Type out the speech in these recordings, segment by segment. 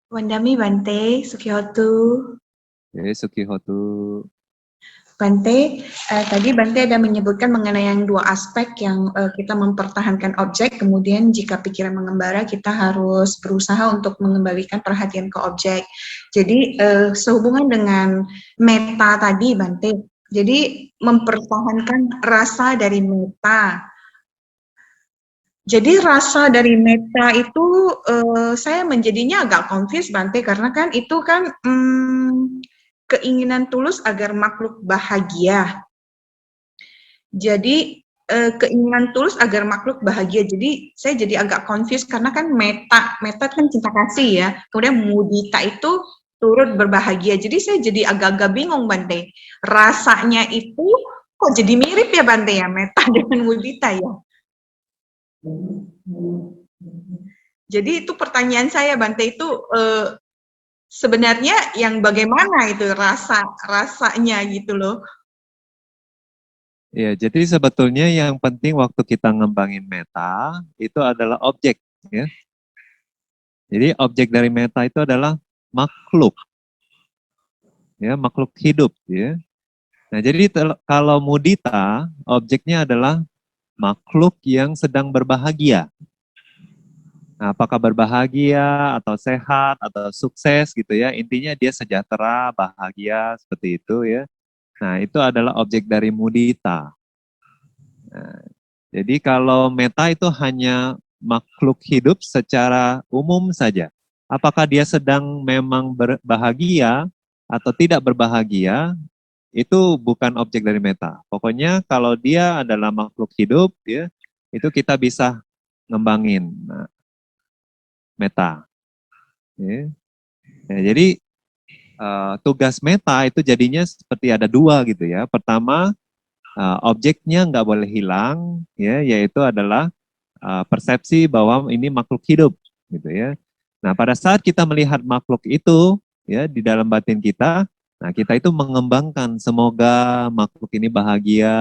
Wandami Bante, Sukihotu. Sukihotu. Bante, tadi Bante ada menyebutkan mengenai yang dua aspek yang kita mempertahankan objek, kemudian jika pikiran mengembara kita harus berusaha untuk mengembalikan perhatian ke objek. Jadi sehubungan dengan meta tadi Bante, jadi mempertahankan rasa dari meta. Jadi rasa dari meta itu saya menjadinya agak confused Bante karena kan itu kan keinginan tulus agar makhluk bahagia. Jadi keinginan tulus agar makhluk bahagia. Jadi saya jadi agak confused karena kan meta kan cinta kasih ya. Kemudian mudita itu turut berbahagia. Jadi saya jadi agak-agak bingung Bante. Rasanya itu kok jadi mirip ya Bante ya meta dengan mudita ya. Jadi itu pertanyaan saya Bante itu sebenarnya yang bagaimana itu rasanya gitu loh. Ya, jadi sebetulnya yang penting waktu kita ngembangin meta itu adalah objek, ya. Jadi objek dari meta itu adalah makhluk, ya, makhluk hidup, ya. Nah, jadi kalau mudita, objeknya adalah makhluk yang sedang berbahagia. Nah, apakah berbahagia atau sehat atau sukses gitu ya, intinya dia sejahtera, bahagia seperti itu ya. Nah, itu adalah objek dari mudita. Nah, jadi kalau meta itu hanya makhluk hidup secara umum saja. Apakah dia sedang memang berbahagia atau tidak berbahagia, itu bukan objek dari meta. Pokoknya kalau dia adalah makhluk hidup, ya, itu kita bisa ngembangin meta. Ya. Nah, jadi tugas meta itu jadinya seperti ada dua gitu ya. Pertama, objeknya nggak boleh hilang, ya, yaitu adalah persepsi bahwa ini makhluk hidup, gitu ya. Nah, pada saat kita melihat makhluk itu, ya, di dalam batin kita, nah kita itu mengembangkan semoga makhluk ini bahagia,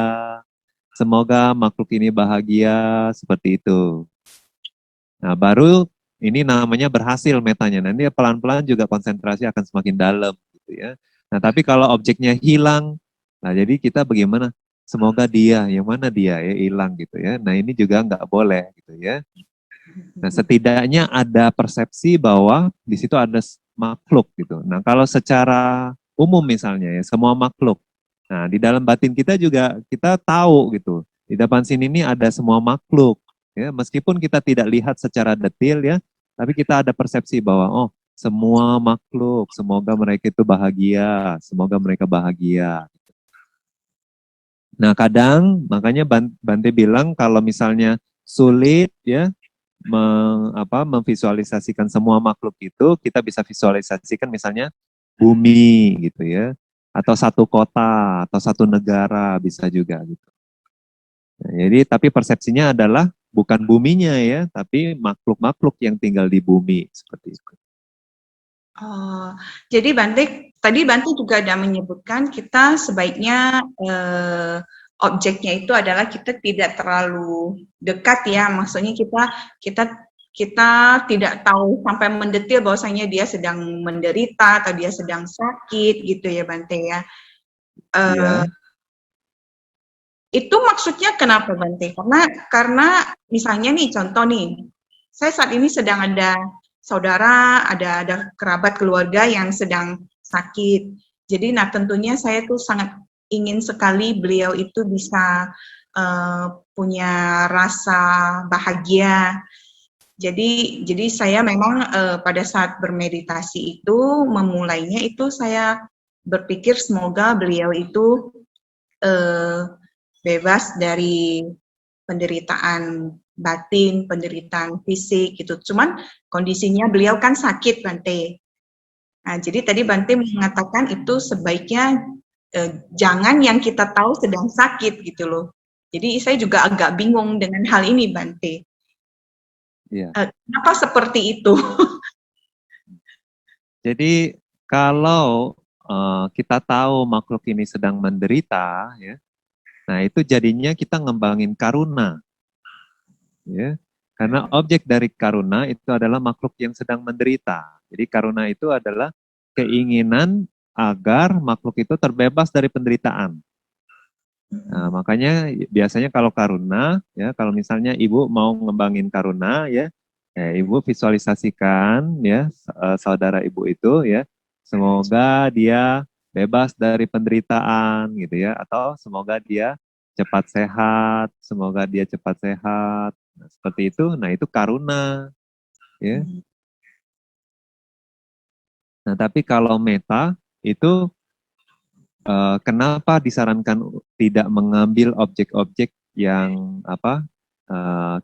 semoga makhluk ini bahagia, seperti itu. Nah, baru ini namanya berhasil metanya. Nanti pelan-pelan juga konsentrasi akan semakin dalam, gitu ya. Nah, tapi kalau objeknya hilang, nah jadi kita bagaimana? Semoga dia, yang mana dia ya hilang gitu ya. Nah ini juga nggak boleh gitu ya. Nah setidaknya ada persepsi bahwa di situ ada makhluk gitu. Nah kalau secara umum misalnya ya semua makhluk. Nah di dalam batin kita juga kita tahu gitu. Di depan sini ini ada semua makhluk ya. Meskipun kita tidak lihat secara detail ya, tapi kita ada persepsi bahwa oh semua makhluk, semoga mereka itu bahagia, semoga mereka bahagia. Nah, kadang makanya Bante bilang kalau misalnya sulit ya memvisualisasikan semua makhluk itu, kita bisa visualisasikan misalnya bumi gitu ya, atau satu kota atau satu negara bisa juga gitu. Nah, jadi tapi persepsinya adalah bukan buminya ya, tapi makhluk-makhluk yang tinggal di bumi seperti itu. Oh, jadi tadi Bante juga ada menyebutkan kita sebaiknya objeknya itu adalah kita tidak terlalu dekat ya, maksudnya kita kita tidak tahu sampai mendetil bahwasanya dia sedang menderita atau dia sedang sakit gitu ya Bante ya. Eh, Iya. itu maksudnya kenapa Bante? Karena misalnya nih contoh nih, saya saat ini sedang ada saudara, ada kerabat keluarga yang sedang sakit. Jadi nah tentunya saya tuh sangat ingin sekali beliau itu bisa punya rasa bahagia. Jadi saya memang pada saat bermeditasi itu memulainya itu saya berpikir semoga beliau itu eh, bebas dari penderitaan batin, penderitaan fisik gitu. Cuman kondisinya beliau kan sakit Bante. Nah, jadi tadi Bante mengatakan itu sebaiknya jangan yang kita tahu sedang sakit gitu loh. Jadi saya juga agak bingung dengan hal ini Bante. Iya. Kenapa seperti itu? Jadi kalau kita tahu makhluk ini sedang menderita ya, nah itu jadinya kita ngembangin karuna ya. Karena objek dari karuna itu adalah makhluk yang sedang menderita. Jadi karuna itu adalah keinginan agar makhluk itu terbebas dari penderitaan. Nah, makanya biasanya kalau karuna, ya kalau misalnya ibu mau ngembangin karuna, ya, ibu visualisasikan, ya, saudara ibu itu, ya, semoga dia bebas dari penderitaan, gitu ya, atau semoga dia cepat sehat, semoga dia cepat sehat. Nah, seperti itu, nah itu karuna, ya. Nah, tapi kalau meta itu kenapa disarankan tidak mengambil objek-objek yang apa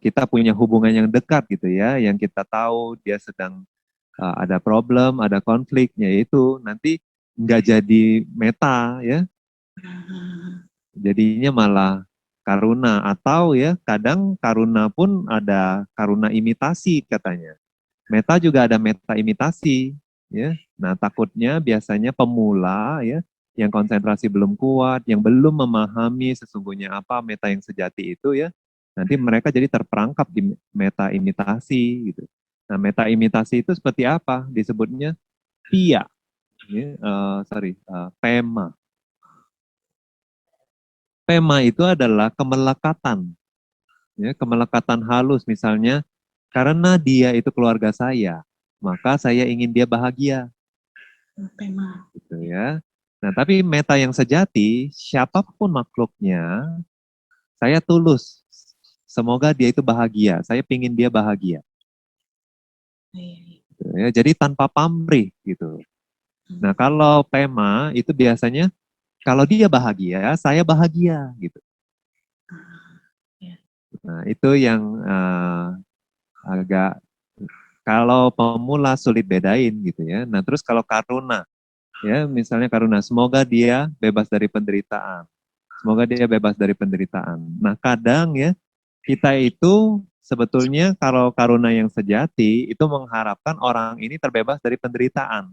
kita punya hubungan yang dekat gitu ya, yang kita tahu dia sedang ada problem, ada konflik, yaitu nanti nggak jadi meta ya, jadinya malah karuna atau ya kadang karuna pun ada karuna imitasi katanya. Meta juga ada meta imitasi ya. Nah, takutnya biasanya pemula ya yang konsentrasi belum kuat, yang belum memahami sesungguhnya apa meta yang sejati itu ya. Nanti mereka jadi terperangkap di meta imitasi gitu. Nah, meta imitasi itu seperti apa? Disebutnya pia. Ya, pema. Pema itu adalah kemelekatan. Ya, kemelekatan halus misalnya karena dia itu keluarga saya, maka saya ingin dia bahagia. Gitu ya. Nah, tapi meta yang sejati, siapapun makhluknya, saya tulus. Semoga dia itu bahagia. Saya ingin dia bahagia. Gitu ya. Jadi tanpa pamrih gitu. Nah, kalau pema itu biasanya kalau dia bahagia, saya bahagia gitu. Nah, itu yang agak kalau pemula sulit bedain gitu ya. Nah, terus kalau karuna, ya misalnya karuna, semoga dia bebas dari penderitaan. Semoga dia bebas dari penderitaan. Nah, kadang ya kita itu sebetulnya kalau karuna yang sejati itu mengharapkan orang ini terbebas dari penderitaan.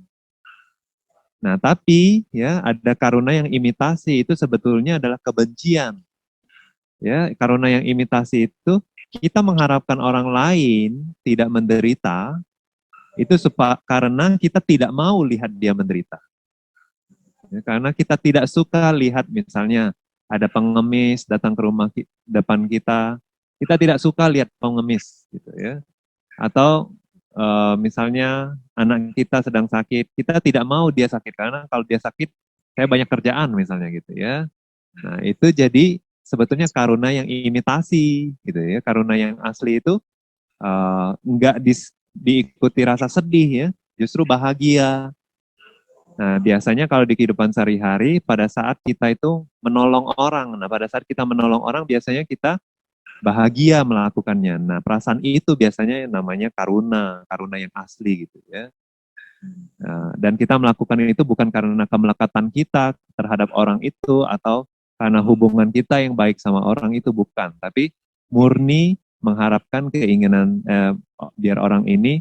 Nah, tapi ya ada karuna yang imitasi itu sebetulnya adalah kebencian. Ya, karuna yang imitasi itu kita mengharapkan orang lain tidak menderita itu karena kita tidak mau lihat dia menderita. Ya, karena kita tidak suka lihat misalnya ada pengemis datang ke rumah depan kita tidak suka lihat pengemis gitu ya. Atau misalnya anak kita sedang sakit, kita tidak mau dia sakit karena kalau dia sakit saya banyak kerjaan misalnya gitu ya. Nah, itu jadi sebetulnya karuna yang imitasi gitu ya. Karuna yang asli itu enggak diikuti rasa sedih ya, justru bahagia. Nah, biasanya kalau di kehidupan sehari-hari, pada saat kita itu menolong orang, nah pada saat kita menolong orang, biasanya kita bahagia melakukannya. Nah, perasaan itu biasanya namanya karuna, karuna yang asli gitu ya. Nah, dan kita melakukan itu bukan karena kemelekatan kita terhadap orang itu, atau karena hubungan kita yang baik sama orang itu, bukan. Tapi murni mengharapkan keinginan biar orang ini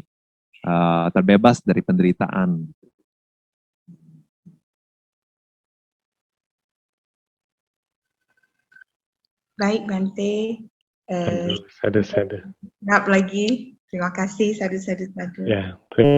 terbebas dari penderitaan. Baik, Bante. Sadu. Lagi. Terima kasih, sadu. Ya, terima